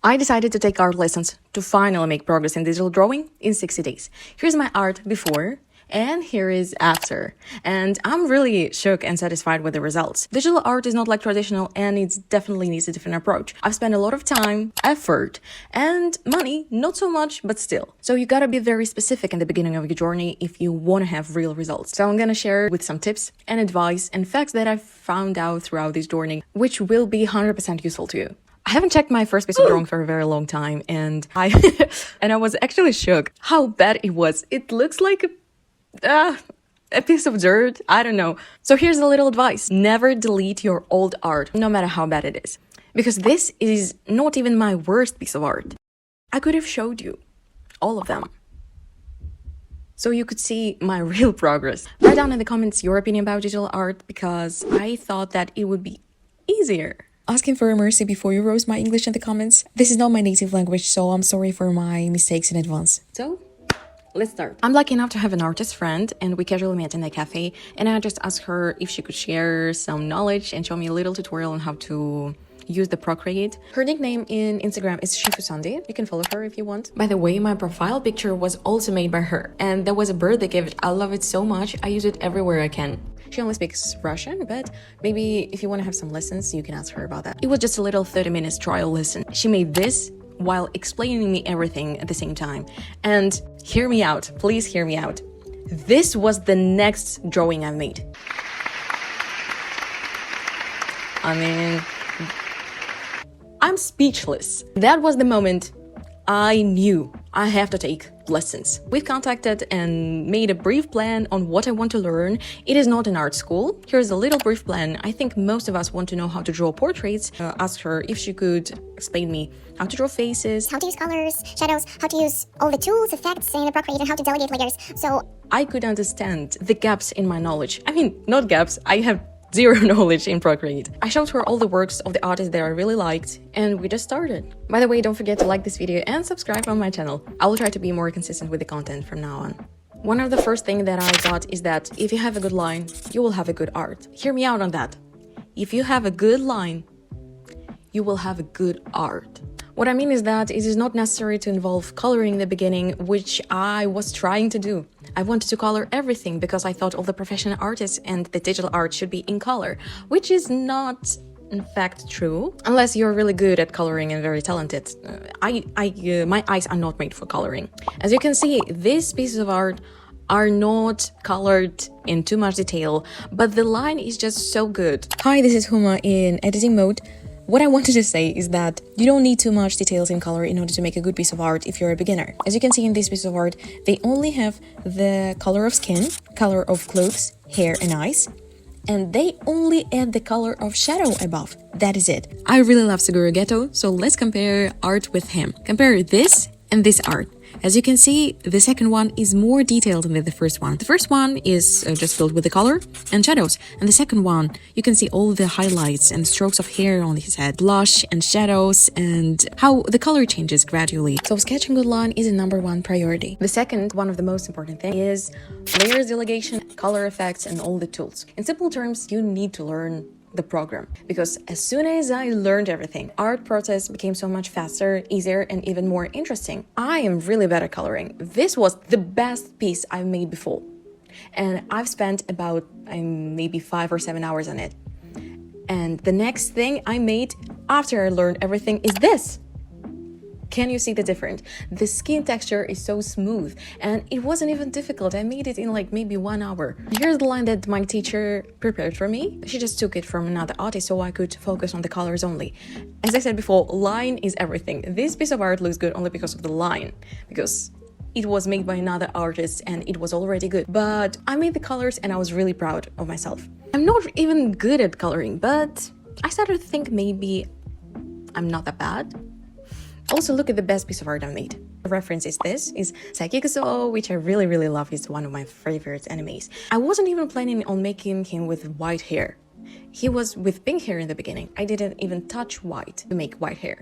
I decided to take art lessons to finally make progress in digital drawing in 60 days. Here's my art before, and here is after. And I'm really shook and satisfied with the results. Digital art is not like traditional, and it definitely needs a different approach. I've spent a lot of time, effort, and money, not so much, but still. So you gotta be very specific in the beginning of your journey if you wanna have real results. So I'm gonna share with some tips and advice and facts that I've found out throughout this journey, which will be 100% useful to you. I haven't checked my first piece of drawing for a very long time, and I was actually shook how bad it was. It looks like a piece of dirt. I don't know. So here's a little advice. Never delete your old art, no matter how bad it is. Because this is not even my worst piece of art. I could have showed you all of them, so you could see my real progress. Write down in the comments your opinion about digital art, because I thought that it would be easier. Asking for mercy before you roast my English in the comments. This is not my native language, so I'm sorry for my mistakes in advance. So, let's start. I'm lucky enough to have an artist friend, and we casually met in a cafe, and I just asked her if she could share some knowledge and show me a little tutorial on how to use the Procreate. Her nickname in Instagram is Shifusandi. You can follow her if you want. By the way, my profile picture was also made by her, and there was a birthday gift. I love it so much. I use it everywhere I can. She only speaks Russian, but maybe if you want to have some lessons, you can ask her about that. It was just a little 30-minute trial lesson. She made this while explaining me everything at the same time. And hear me out, please hear me out. This was the next drawing I made. I mean, I'm speechless. That was the moment I knew I have to take lessons. We've contacted and made a brief plan on what I want to learn. It is not an art school. Here's a little brief plan. I think most of us want to know how to draw portraits. Asked her if she could explain me how to draw faces, how to use colors, shadows, how to use all the tools, effects in the Procreate, and how to delegate layers. So I could understand the gaps in my knowledge. I mean, not gaps. I have zero knowledge in Procreate. I showed her all the works of the artists that I really liked, and we just started. By the way, don't forget to like this video and subscribe on my channel. I will try to be more consistent with the content from now on. One of the first things that I got is that if you have a good line, you will have a good art. Hear me out on that. If you have a good line, you will have a good art. What I mean is that it is not necessary to involve coloring in the beginning, which I was trying to do. I wanted to color everything because I thought all the professional artists and the digital art should be in color, which is not in fact true, unless you're really good at coloring and very talented. My eyes are not made for coloring. As you can see, these pieces of art are not colored in too much detail, but the line is just so good. Hi, this is Huma in editing mode. What I wanted to say is that you don't need too much details in color in order to make a good piece of art if you're a beginner. As you can see in this piece of art, they only have the color of skin, color of clothes, hair and eyes, and they only add the color of shadow above. That is it. I really love Suguru Geto, so let's compare art with him. Compare this and this art. As you can see, the second one is more detailed than the first one. The first one is just filled with the color and shadows. And the second one, you can see all the highlights and strokes of hair on his head, blush and shadows, and how the color changes gradually. So sketching good line is a #1 priority. The second, one of the most important things, is layers, delegation, color effects, and all the tools. In simple terms, you need to learn the program, because as soon as I learned everything, art process became so much faster, easier, and even more interesting. I am really bad at coloring. This was the best piece I've made before, and I've spent about maybe 5 or 7 hours on it. And the next thing I made after I learned everything is this. Can you see the difference? The skin texture is so smooth, and it wasn't even difficult. I made it in like maybe 1 hour. Here's the line that my teacher prepared for me. She just took it from another artist so I could focus on the colors only. As I said before, line is everything. This piece of art looks good only because of the line, because it was made by another artist and it was already good. But I made the colors and I was really proud of myself. I'm not even good at coloring, but I started to think maybe I'm not that bad. Also, look at the best piece of art I made. The reference is this, is Saikikuso, which I really love. He's one of my favorite animes. I wasn't even planning on making him with white hair. He was with pink hair in the beginning. I didn't even touch white to make white hair.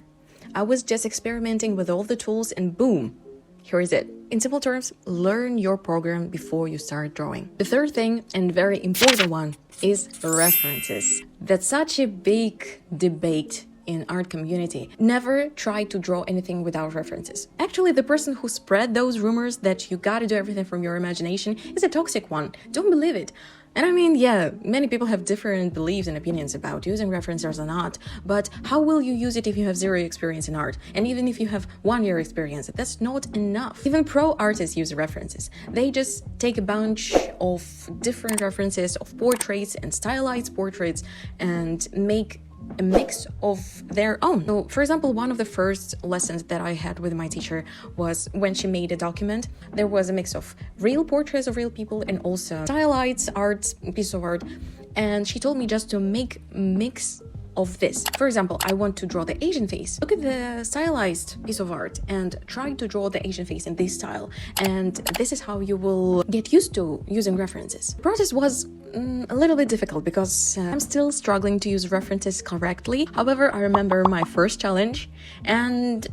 I was just experimenting with all the tools, and boom, here is it. In simple terms, learn your program before you start drawing. The third thing, and very important one, is references. That's such a big debate in art community. Never try to draw anything without references. Actually, the person who spread those rumors that you gotta do everything from your imagination is a toxic one. Don't believe it. And I mean, yeah, many people have different beliefs and opinions about using references or not, but how will you use it if you have zero experience in art? And even if you have 1 year experience, that's not enough. Even pro artists use references. They just take a bunch of different references of portraits and stylized portraits and make a mix of their own. So, for example, one of the first lessons that I had with my teacher was when she made a document. There was a mix of real portraits of real people and also stylized art, piece of art. And she told me just to make a mix of this. For example, I want to draw the Asian face. Look at the stylized piece of art and try to draw the Asian face in this style. And this is how you will get used to using references. The process was a little bit difficult because I'm still struggling to use references correctly. However, I remember my first challenge and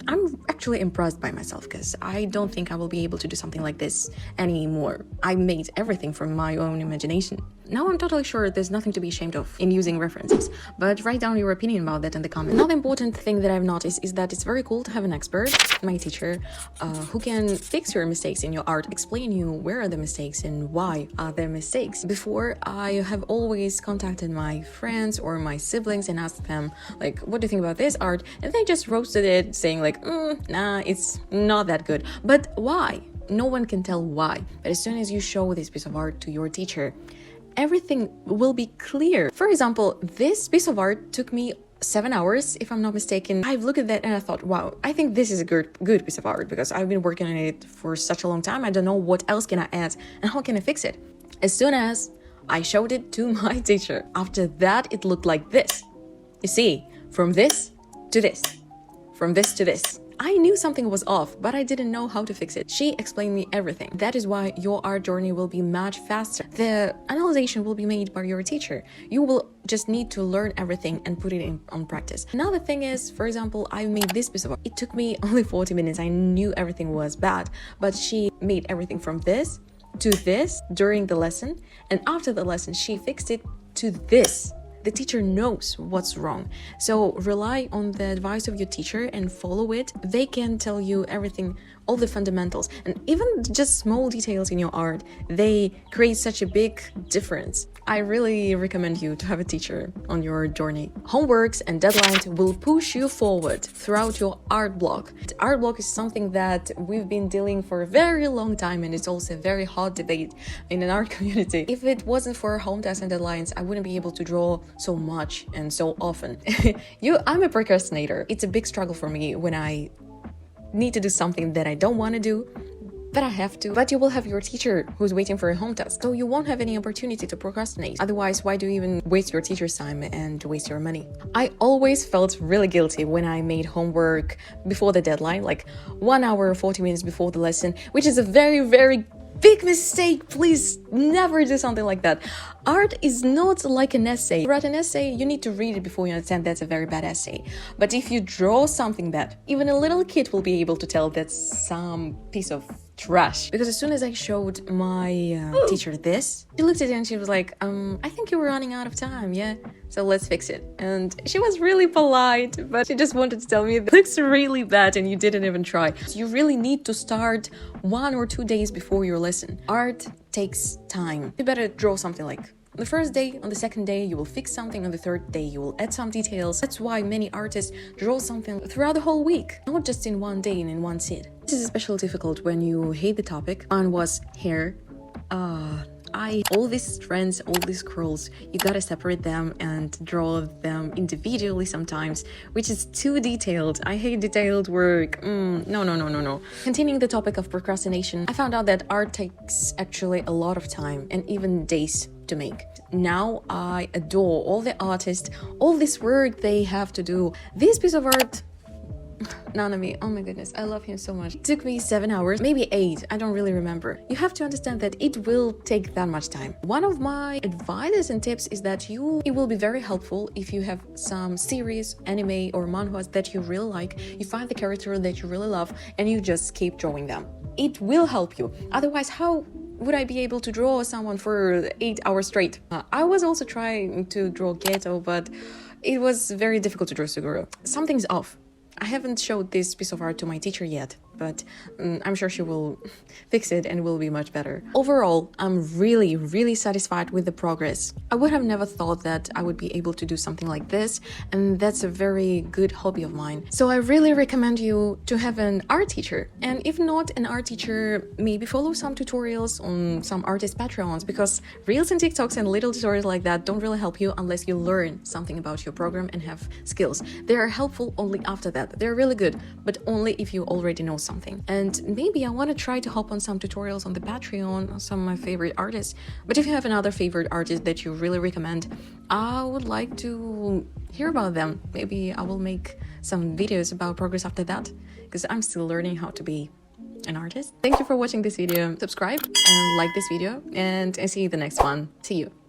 I'm actually impressed by myself because I don't think I will be able to do something like this anymore. I made everything from my own imagination. Now I'm totally sure there's nothing to be ashamed of in using references, but write down your opinion about that in the comments. Another important thing that I've noticed is that it's very cool to have an expert, my teacher, who can fix your mistakes in your art, explain you where are the mistakes and why are there mistakes. Before, I have always contacted my friends or my siblings and asked them, like, what do you think about this art? And they just roasted it, saying like, nah, it's not that good. But why? No one can tell why. But as soon as you show this piece of art to your teacher, everything will be clear. For example, this piece of art took me 7 hours, if I'm not mistaken. I've looked at that and I thought, wow, I think this is a good piece of art because I've been working on it for such a long time. I don't know what else can I add and how can I fix it. As soon as I showed it to my teacher, after that, it looked like this. You see, from this to this, from this to this. I knew something was off, but I didn't know how to fix it. She explained me everything. That is why your art journey will be much faster. The analysis will be made by your teacher. You will just need to learn everything and put it on practice. Another thing is, for example, I made this piece of art. It took me only 40 minutes. I knew everything was bad, but she made everything from this to this during the lesson. And after the lesson, she fixed it to this. The teacher knows what's wrong. So rely on the advice of your teacher and follow it. They can tell you everything, all the fundamentals, and even just small details in your art. They create such a big difference. I really recommend you to have a teacher on your journey. Homeworks and deadlines will push you forward throughout your art block. The art block is something that we've been dealing for a very long time, and it's also a very hot debate in an art community. If it wasn't for home tests and deadlines, I wouldn't be able to draw so much and so often. I'm a procrastinator. It's a big struggle for me when I need to do something that I don't want to do, but I have to. But you will have your teacher who's waiting for a home test, so you won't have any opportunity to procrastinate. Otherwise, why do you even waste your teacher's time and waste your money? I always felt really guilty when I made homework before the deadline, like 1 hour, 40 minutes before the lesson, which is a very, very big mistake. Please never do something like that. Art is not like an essay. You write an essay, you need to read it before you understand that's a very bad essay. But if you draw something bad, even a little kid will be able to tell that's some piece of trash. Because as soon as I showed my teacher this, she looked at it and she was like, I think you're running out of time, yeah? So let's fix it. And she was really polite, but she just wanted to tell me, it looks really bad and you didn't even try. So you really need to start 1 or 2 days before your lesson. Art takes time. You better draw something like on the first day, on the second day, you will fix something, on the third day, you will add some details. That's why many artists draw something throughout the whole week, not just in one day and in one sit. This is especially difficult when you hate the topic. Mine was hair. All these strands, all these curls, you gotta separate them and draw them individually sometimes, which is too detailed. I hate detailed work. No. Continuing the topic of procrastination, I found out that art takes actually a lot of time and even days to make. Now I adore all the artists, all this work they have to do. This piece of art, Nanamin, oh my goodness, I love him so much. It took me 7 hours, maybe 8, I don't really remember. You have to understand that it will take that much time. One of my advices and tips is that it will be very helpful if you have some series, anime or manhwas that you really like, you find the character that you really love and you just keep drawing them. It will help you. Otherwise, how would I be able to draw someone for 8 hours straight? I was also trying to draw Geto, but It was very difficult to draw Suguru. Something's off. I haven't showed this piece of art to my teacher yet, but I'm sure she will fix it and will be much better. Overall, I'm really satisfied with the progress. I would have never thought that I would be able to do something like this, and that's a very good hobby of mine. So I really recommend you to have an art teacher. And if not an art teacher, maybe follow some tutorials on some artist Patreons, because Reels and TikToks and little tutorials like that don't really help you unless you learn something about your program and have skills. They are helpful only after that. They're really good, but only if you already know something. And maybe I want to try to hop on some tutorials on the Patreon on some of my favorite artists. But if you have another favorite artist that you really recommend, I would like to hear about them. Maybe I will make some videos about progress after that, because I'm still learning how to be an artist. Thank you for watching this video. Subscribe and like this video, and I see you in the next one. See you.